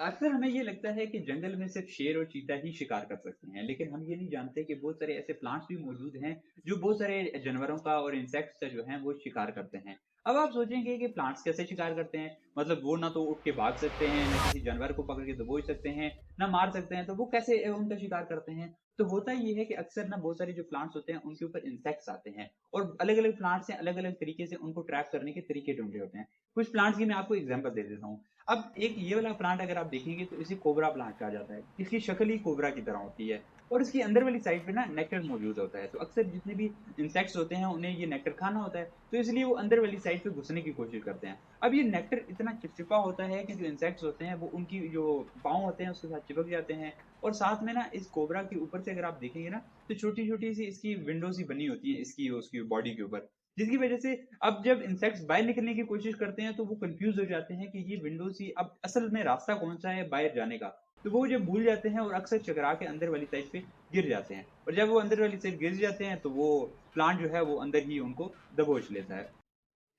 अक्सर हमें ये लगता है कि जंगल में सिर्फ शेर और चीता ही शिकार कर सकते हैं, लेकिन हम ये नहीं जानते कि बहुत सारे ऐसे प्लांट्स भी मौजूद हैं जो बहुत सारे जानवरों का और इंसेक्ट्स का जो है वो शिकार करते हैं। अब आप सोचेंगे कि प्लांट्स कैसे शिकार करते हैं? मतलब वो ना तो उठ के भाग सकते हैं, ना किसी जानवर को पकड़ के दबोच सकते हैं, ना मार सकते हैं, तो वो कैसे उनका शिकार करते हैं? तो होता ये है कि अक्सर ना बहुत सारे जो प्लांट्स होते हैं उनके ऊपर इंसेक्ट्स आते हैं और अलग-अलग प्लांट्स से अलग-अलग तरीके से उनको ट्रैप करने के तरीके ढूँढे होते हैं। कुछ प्लांट्स की मैं आपको एग्जांपल दे देता हूँ। अब एक ये वाला प्लांट अगर आप देखेंगे तो इसे कोबरा प्लांट कहा जाता है। इसकी शक्ल ही कोबरा की तरह होती है और इसकी अंदर वाली साइड पे ना नेक्टर मौजूद होता है। तो अक्सर जितने भी इंसेक्ट्स होते हैं उन्हें ये नेक्टर खाना होता है, तो इसलिए वो अंदर वाली साइड पे घुसने की कोशिश करते हैं। अब ये नेक्टर इतना चिपचिपा होता है कि जो इंसेक्ट्स होते हैं वो उनकी जो पाँव होते हैं उसके साथ चिपक जाते हैं और साथ में ना इस कोबरा के ऊपर से अगर आप देखेंगे ना तो छोटी-छोटी सी इसकी विंडो सी बनी होती है इसकी उसकी बॉडी के ऊपर। जिसकी वजह से अब जब इंसेक्ट्स बाहर निकलने की कोशिश करते हैं तो वो कंफ्यूज हो जाते हैं कि ये विंडोज ही अब असल में रास्ता कौन सा है बाहर जाने का। तो वो जब भूल जाते हैं और अक्सर चकरा के अंदर वाली साइड पे गिर जाते हैं और जब वो अंदर वाली साइड गिर जाते हैं तो वो प्लांट जो है वो अंदर ही उनको दबोच लेता है।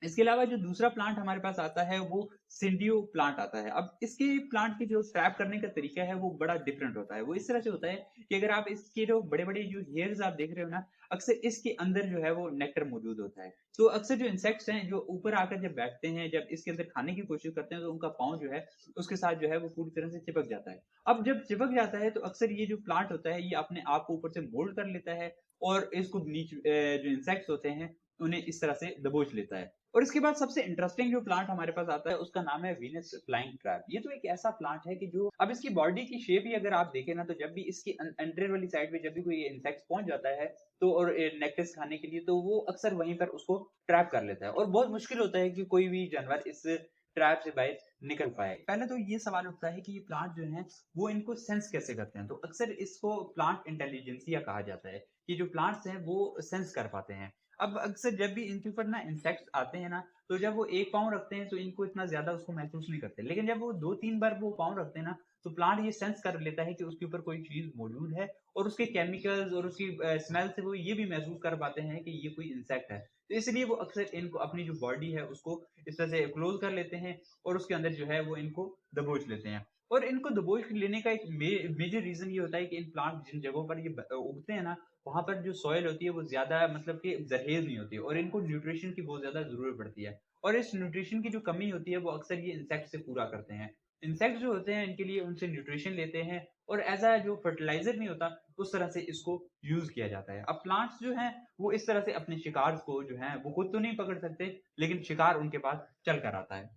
इसके अलावा जो दूसरा प्लांट हमारे पास आता है वो सिंडियो प्लांट आता है। अब इसके प्लांट की जो ट्रैप करने का तरीका है वो बड़ा डिफरेंट होता है। वो इस तरह से होता है कि अगर आप इसके जो बड़े-बड़े जो हेयर्स आप देख रहे हो ना, अक्सर इसके अंदर जो है वो नेक्टर मौजूद होता है। तो अक्सर जो इंसेक्ट्स हैं जो ऊपर आकर जब बैठते हैं, जब इसके अंदर खाने की कोशिश करते हैं तो उनका पाँव जो है उसके साथ जो है वो पूरी तरह से चिपक जाता है। अब जब चिपक जाता है तो अक्सर ये जो प्लांट होता है ये अपने आप को ऊपर से मोल्ड कर लेता है और इसको जो इंसेक्ट्स होते हैं उन्हें इस तरह से दबोच लेता है। और इसके बाद सबसे इंटरेस्टिंग जो प्लांट हमारे पास आता है उसका नाम है वीनस फ्लाइंग ट्रैप। ये तो एक ऐसा प्लांट है कि जो अब इसकी बॉडी की शेप ही अगर आप देखें ना तो जब भी इसकी अंदर वाली साइड पे जब भी कोई इंसेक्ट पहुंच जाता है तो और नेक्टस खाने के लिए तो वो अक्सर वहीं पर उसको ट्रैप कर लेता है और बहुत मुश्किल होता है कि कोई भी जानवर इस ट्रैप से बाहर निकल पाए। पहले तो ये सवाल उठता है कि ये प्लांट जो है वो इनको सेंस कैसे करते हैं। तो अक्सर इसको प्लांट इंटेलिजेंसिया कहा जाता है कि जो प्लांट्स हैं वो सेंस कर पाते हैं। अब अक्सर जब भी इनके ऊपर ना इंसेक्ट्स आते हैं ना, तो जब वो एक पाँव रखते हैं तो इनको इतना ज़्यादा उसको महसूस नहीं करते। लेकिन जब वो 2-3 बार वो पाँव रखते हैं ना, तो प्लांट ये सेंस कर लेता है कि उसके ऊपर कोई चीज़ मौजूद है और उसके केमिकल्स और उसकी स्मेल से वो ये भी महसूस कर पाते हैं कि ये कोई इंसेक्ट है। तो इसलिए वो अक्सर इनको अपनी जो बॉडी है उसको इस तरह से क्लोज़ कर लेते हैं और उसके अंदर जो है वो इनको दबोच लेते हैं। और इनको दबोच लेने का एक मेजर रीज़न ये होता है कि इन प्लांट जिन जगहों पर ये उगते हैं ना, वहाँ पर जो सॉइल होती है वो ज़्यादा मतलब कि ज़रख़ेज़ नहीं होती है और इनको न्यूट्रिशन की बहुत ज़्यादा ज़रूरत पड़ती है और इस न्यूट्रिशन की जो कमी होती है वो अक्सर ये इंसेक्ट से पूरा करते हैं। इंसेक्ट जो होते हैं इनके लिए उनसे न्यूट्रिशन लेते हैं और एज़ अ जो फर्टिलाइज़र नहीं होता उस तरह से इसको यूज़ किया जाता है। अब प्लांट्स जो हैं वो इस तरह से अपने शिकार को जो है वो खुद तो नहीं पकड़ सकते लेकिन शिकार उनके पास चल कर आता है।